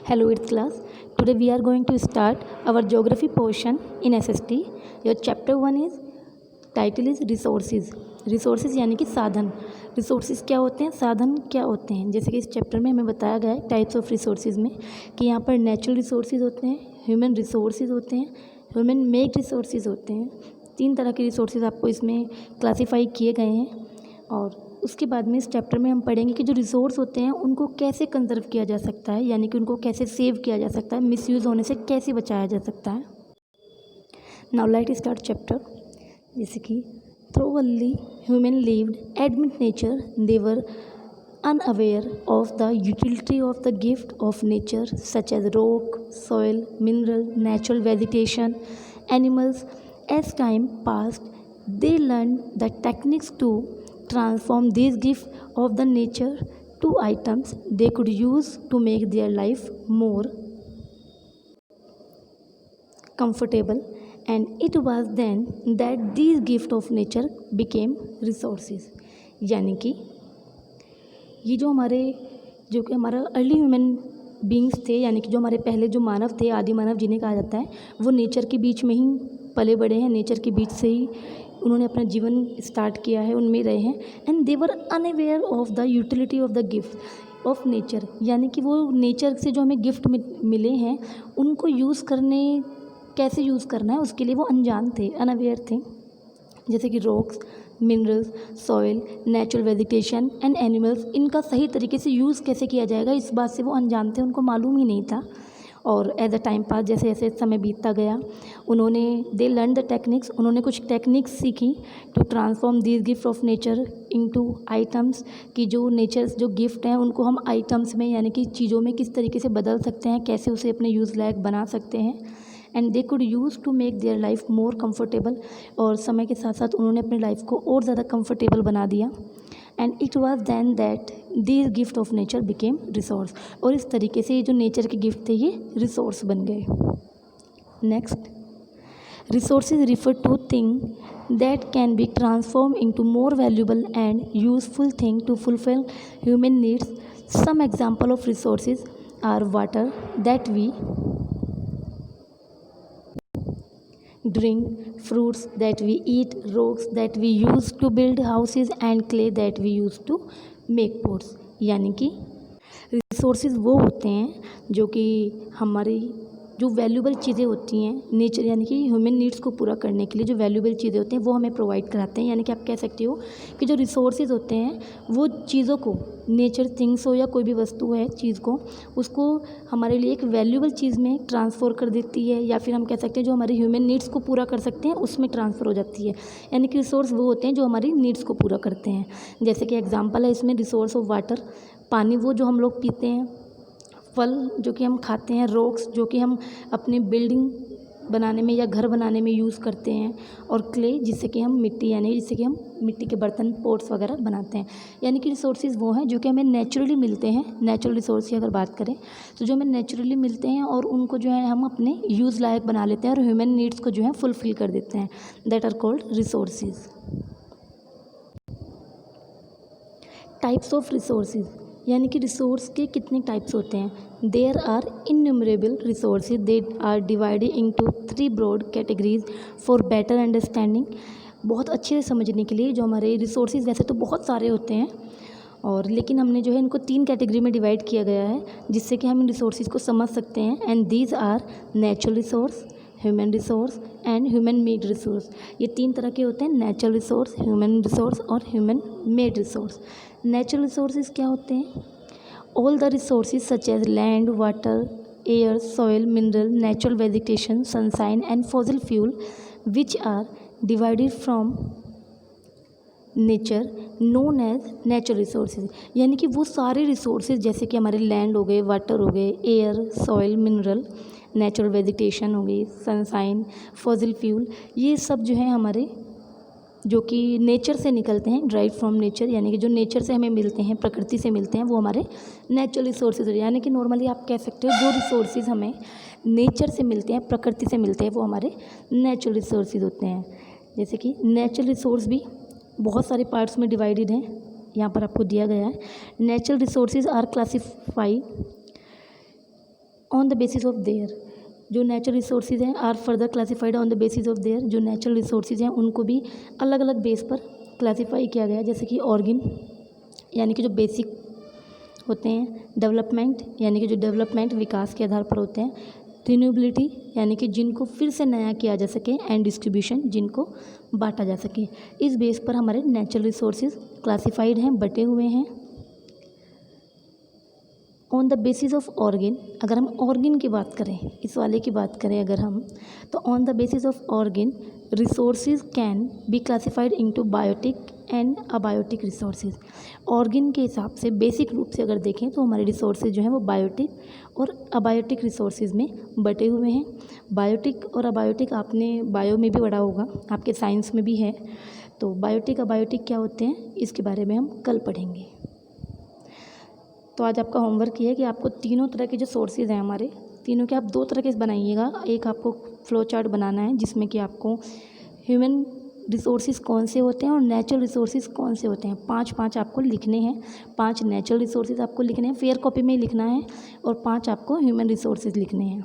Hello, it's class. Today we are going to start our geography portion in SST. Your chapter 1 is title is resources. Resources यानी कि साधन. Resources क्या होते हैं, साधन क्या होते हैं. जैसे कि इस चैप्टर में हमें बताया गया है टाइप्स ऑफ रिसोर्सेज में कि यहाँ पर नेचुरल रिसोर्सेज होते हैं, ह्यूमन रिसोर्सेज होते हैं, ह्यूमन मेड रिसोर्सेज होते हैं. 3 तरह के रिसोर्सेज आपको इसमें क्लासीफाई किए गए हैं. और उसके बाद में इस चैप्टर में हम पढ़ेंगे कि जो रिसोर्स होते हैं उनको कैसे कंजर्व किया जा सकता है, यानी कि उनको कैसे सेव किया जा सकता है, मिसयूज़ होने से कैसे बचाया जा सकता है. Now let start chapter. जैसे कि through early human lived admit nature they were unaware of the utility of the gift of nature such as rock, soil, mineral, natural vegetation, animals. As time passed, they learned the techniques to transform these gifts of the nature to items they could use to make their life more comfortable, and it was then that these gifts of nature became resources. यानी कि ये जो हमारा early human beings थे, यानी कि जो हमारे पहले जो मानव थे, आदि मानव जिन्हें कहा जाता है, वो नेचर के बीच में ही पले बड़े हैं. नेचर के बीच से ही उन्होंने अपना जीवन स्टार्ट किया है, उनमें रहे हैं. And they were unaware of the utility of the gift of nature, यानी कि वो नेचर से जो हमें गिफ्ट मिले हैं उनको कैसे यूज़ करना है उसके लिए वो अनजान थे, अनअवेयर थे. जैसे कि rocks, minerals, soil, natural vegetation and animals, इनका सही तरीके से यूज़ कैसे किया जाएगा इस बात से वो अनजान थे, उनको मालूम ही नहीं था. और एज अ टाइम पास, जैसे जैसे समय बीतता गया, दे लर्न द टेक्निक्स, उन्होंने कुछ टेक्निक्स सीखी to transform this gift of nature into items, कि जो नेचर जो गिफ्ट हैं उनको हम आइटम्स में, यानी कि चीज़ों में किस तरीके से बदल सकते हैं, कैसे उसे अपने यूज़ लायक बना सकते हैं. And they could use to make their life more comfortable, और समय के साथ साथ उन्होंने अपनी लाइफ को और ज़्यादा कम्फर्टेबल बना दिया. And it was then that this gift of nature became resource, और इस तरीके से ये जो नेचर के गिफ्ट थे ये रिसोर्स बन गए. Next, resources refer to thing that can be transform into more valuable and useful thing to fulfil human needs. Some example of resources are water that we drink, fruits that we eat, rocks that we use to build houses and clay that we use to make pots. यानी कि resources वो होते हैं जो कि हमारी जो valuable चीज़ें होती हैं नेचर, यानी कि ह्यूमन नीड्स को पूरा करने के लिए जो वैल्यूबल चीज़ें होती हैं वो हमें प्रोवाइड कराते हैं. यानी कि आप कह सकते हो कि जो रिसोर्सेज होते हैं वो चीज़ों को, नेचर थिंग्स हो या कोई भी वस्तु है चीज़ को, उसको हमारे लिए एक वैल्यूबल चीज़ में ट्रांसफ़र कर देती है, या फिर हम कह सकते हैं जो हमारी ह्यूमन नीड्स को पूरा कर सकते हैं उसमें ट्रांसफ़र हो जाती है. यानी कि रिसोर्स वो होते हैं जो हमारी नीड्स को पूरा करते हैं. जैसे कि एग्जाम्पल है इसमें रिसोर्स ऑफ वाटर, पानी वो जो हम लोग पीते हैं, फल जो कि हम खाते हैं, रॉक्स जो कि हम अपनी बिल्डिंग बनाने में या घर बनाने में यूज़ करते हैं, और क्ले जिससे कि हम मिट्टी, यानी जिससे कि हम मिट्टी के बर्तन, पोट्स वगैरह बनाते हैं. यानी कि रिसोर्सेज वो हैं जो कि हमें नेचुरली मिलते हैं. नेचुरल रिसोर्स की अगर बात करें तो जो हमें नेचुरली मिलते हैं और उनको जो है हम अपने यूज़ लायक बना लेते हैं और ह्यूमन नीड्स को जो है फुलफ़िल कर देते हैं. That are called resources. Types of resources, यानी कि रिसोर्स के कितने टाइप्स होते हैं. There are innumerable resources, they are divided into 3 broad categories for better understanding. बहुत अच्छे से समझने के लिए जो हमारे रिसोर्सेज, वैसे तो बहुत सारे होते हैं, और लेकिन हमने जो है इनको 3 कैटेगरी में डिवाइड किया गया है जिससे कि हम इन रिसोर्सेज को समझ सकते हैं. And these are natural resource, human resource and human made resource. ये 3 तरह के होते हैं, नेचुरल रिसोर्स, ह्यूमन रिसोर्स और human made resource. Natural resources क्या होते हैं? All the resources such as land, water, air, soil, mineral, natural vegetation, sunshine and fossil fuel which are divided from nature known as natural resources. यानी कि वो सारे resources जैसे कि हमारे लैंड हो गए, वाटर हो गए, air, soil, mineral, natural vegetation हो गई, सनशाइन, फॉसिल फ्यूल, ये सब जो है हमारे जो कि नेचर से निकलते हैं, ड्राइव फ्रॉम नेचर, यानी कि जो नेचर से हमें मिलते हैं, प्रकृति से मिलते हैं, वो हमारे नेचुरल रिसोर्सेज. यानी कि नॉर्मली आप कह सकते हो जो रिसोर्सेज हमें नेचर से मिलते हैं, प्रकृति से मिलते हैं, वो हमारे नेचुरल रिसोर्सेज होते हैं. जैसे कि नेचुरल रिसोर्स भी बहुत सारे पार्ट्स में डिवाइडेड हैं, यहाँ पर आपको दिया गया है. Natural resources are classified on the basis of their, जो नेचुरल रिसोर्सेज हैं are further classified on the basis of their, जो नेचुरल रिसोर्सेज हैं उनको भी अलग अलग बेस पर क्लासीफाई किया गया है, जैसे कि ऑर्गन यानी कि जो बेसिक होते हैं, डेवलपमेंट यानी कि जो डेवलपमेंट विकास के आधार पर होते हैं, रिन्यूएबिलिटी यानी कि जिनको फिर से नया किया जा सके, एंड डिस्ट्रीब्यूशन जिनको बांटा जा सके। इस बेस पर हमारे नेचुरल रिसोर्सेज क्लासिफाइड हैं, बटे हुए हैं। On the basis of organ, अगर हम ऑर्गन की बात करें, इस वाले की बात करें अगर हम, तो on the basis of organ resources can be classified into biotic and abiotic resources. Organ के हिसाब से बेसिक रूप से अगर देखें तो हमारे रिसोर्सेज जो हैं वो बायोटिक और अबायोटिक रिसोर्सेज में बटे हुए हैं। बायोटिक और अबायोटिक आपने बायो में भी पढ़ा होगा, आपके साइंस में भी है। तो बायोटिक अबायोटिक क्या होते हैं इसके बारे में हम कल पढ़ेंगे। तो आज आपका होमवर्क ये है कि आपको तीनों तरह के जो सोर्सेज हैं हमारे, तीनों के आप दो तरह के बनाइएगा। एक आपको फ्लो चार्ट बनाना है जिसमें कि आपको ह्यूमन रिसोर्सेज कौन से होते हैं और नेचुरल रिसोर्सेज कौन से होते हैं, 5 आपको लिखने हैं। 5 नेचुरल रिसोर्सेज आपको लिखने हैं, फेयर कॉपी में ही लिखना है, और 5 आपको ह्यूमन रिसोर्सेज लिखने हैं।